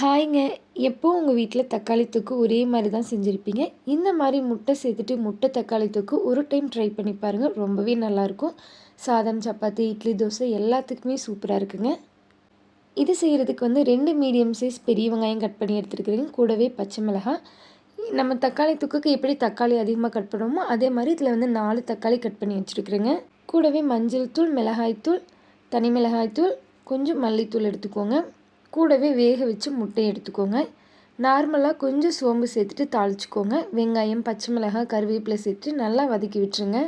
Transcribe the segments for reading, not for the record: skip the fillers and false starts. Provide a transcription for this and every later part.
ஹாய்ங்க. எப்போவும் உங்கள் வீட்டில் தக்காளி தொக்கு ஒரே மாதிரி தான் செஞ்சுருப்பீங்க. இந்த மாதிரி முட்டை சேர்த்துட்டு முட்டை தக்காளி தொக்கு ஒரு டைம் ட்ரை பண்ணி பாருங்கள். ரொம்பவே நல்லாயிருக்கும். சாதம், சப்பாத்தி, இட்லி, தோசை எல்லாத்துக்குமே சூப்பராக இருக்குங்க. இது செய்கிறதுக்கு வந்து 2 மீடியம் சைஸ் பெரிய வெங்காயம் கட் பண்ணி எடுத்துருக்குறேங்க. கூடவே பச்சை மிளகாய். நம்ம தக்காளி தொக்குக்கு எப்படி தக்காளி அதிகமாக கட் பண்ணுவோமோ அதே மாதிரி இதில் வந்து 4 தக்காளி கட் பண்ணி வச்சுருக்குறேங்க. கூடவே மஞ்சள் தூள், மிளகாய்த்தூள், தனி மிளகாய்த்தூள், கொஞ்சம் மல்லித்தூள் எடுத்துக்கோங்க. கூடவே வேக வச்சு முட்டையை எடுத்துக்கோங்க. நார்மலாக கொஞ்சம் சோம்பு சேர்த்துட்டு தாளிச்சுக்கோங்க. வெங்காயம், பச்சை மிளகாய், கருவேப்பிலை சேர்த்துட்டு நல்லா வதக்கி விட்டுருங்க.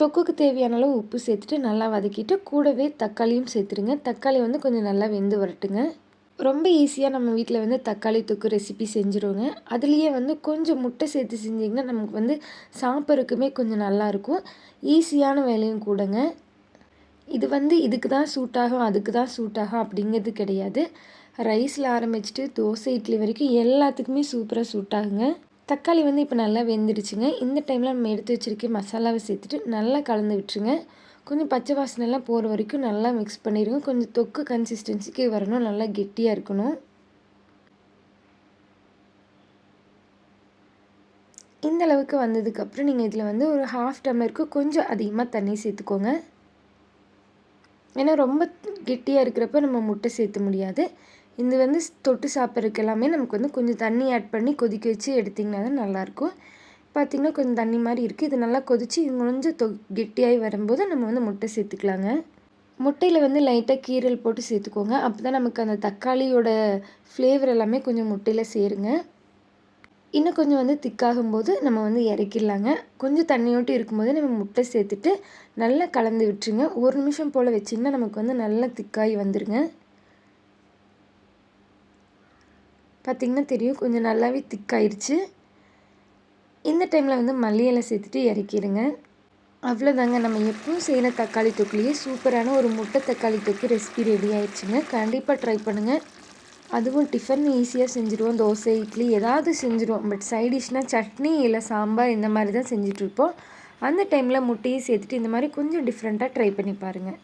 தொக்குக்கு தேவையான அளவு உப்பு சேர்த்துட்டு நல்லா வதக்கிட்டு கூடவே தக்காளியும் சேர்த்துருங்க. தக்காளி வந்து கொஞ்சம் நல்லா வெந்து வரட்டுங்க. ரொம்ப ஈஸியாக நம்ம வீட்டில் வந்து தக்காளி தொக்கு ரெசிபி செஞ்சுருவோங்க. அதுலேயே வந்து கொஞ்சம் முட்டை சேர்த்து செஞ்சிங்கன்னா நமக்கு வந்து சாப்பிட்றதுக்குமே கொஞ்சம் நல்லாயிருக்கும். ஈஸியான வேலையும் கூடங்க. இது வந்து இதுக்கு தான் சூட் ஆகும், அதுக்கு தான் சூட் ஆகும் அப்படிங்கிறது கிடையாது. ரைஸில் ஆரம்பிச்சுட்டு தோசை, இட்லி வரைக்கும் எல்லாத்துக்குமே சூப்பராக சூட் ஆகுங்க. தக்காளி வந்து இப்போ நல்லா வெந்துடுச்சுங்க. இந்த டைமில் நம்ம எடுத்து வச்சுருக்க மசாலாவை சேர்த்துட்டு நல்லா கலந்து விட்டுருங்க. கொஞ்சம் பச்சை வாசனைலாம் போகிற வரைக்கும் நல்லா மிக்ஸ் பண்ணிடுங்க. கொஞ்சம் தொக்கு கன்சிஸ்டன்சிக்கு வரணும், நல்லா கெட்டியாக இருக்கணும். இந்த அளவுக்கு வந்ததுக்கப்புறம் நீங்கள் இதில் வந்து ஒரு 1/2 டம்ளருக்கு கொஞ்சம் அதிகமாக தண்ணி சேர்த்துக்கோங்க. ஏன்னா ரொம்ப கெட்டியாக இருக்கிறப்ப நம்ம முட்டை சேர்த்த முடியாது. இது வந்து தொட்டு சாப்பிட்றதுக்கு எல்லாமே நமக்கு வந்து கொஞ்சம் தண்ணி ஆட் பண்ணி கொதிக்க வச்சு எடுத்திங்கன்னா தான் நல்லாயிருக்கும். பார்த்திங்கன்னா கொஞ்சம் தண்ணி மாதிரி இருக்குது. இது நல்லா கொதித்து கொஞ்சம் கெட்டியாகி வரும்போது நம்ம வந்து முட்டை சேர்த்துக்கலாங்க. முட்டையில் வந்து லைட்டாக கீரல் போட்டு சேர்த்துக்கோங்க. அப்போ தான் நமக்கு அந்த தக்காளியோட ஃப்ளேவர் எல்லாமே கொஞ்சம் முட்டையில் சேருங்க. இன்னும் கொஞ்சம் வந்து திக்காகும்போது நம்ம வந்து இறக்கிடலாங்க. கொஞ்சம் தண்ணியோட்டு இருக்கும்போது நம்ம முட்டை சேர்த்துட்டு நல்லா கலந்து விட்டுருங்க. 1 நிமிஷம் போல் வச்சிங்கன்னா நமக்கு வந்து நல்லா திக்காகி வந்துடுங்க. பார்த்திங்கன்னா தெரியும், கொஞ்சம் நல்லாவே திக்காயிருச்சு. இந்த டைமில் வந்து மல்லி இலை சேர்த்துட்டு இறக்கிடுங்க. அவ்வளோதாங்க, நம்ம எப்பவும் செய்கிற தக்காளி தொக்குலேயே சூப்பரான ஒரு முட்டை தக்காளி தொக்கு ரெசிபி ரெடி ஆயிடுச்சுங்க. கண்டிப்பாக ட்ரை பண்ணுங்கள். அதுவும் டிஃபன் ஈஸியாக செஞ்சுருவோம். தோசை, இட்லி ஏதாவது செஞ்சுருவோம். பட் சைட் டிஷ்னால் சட்னி இல்லை சாம்பார் இந்த மாதிரி தான் செஞ்சிட்ருப்போம். அந்த டைமில் முட்டையை சேர்த்துட்டு இந்த மாதிரி கொஞ்சம் டிஃப்ரெண்ட்டாக ட்ரை பண்ணி பாருங்கள்.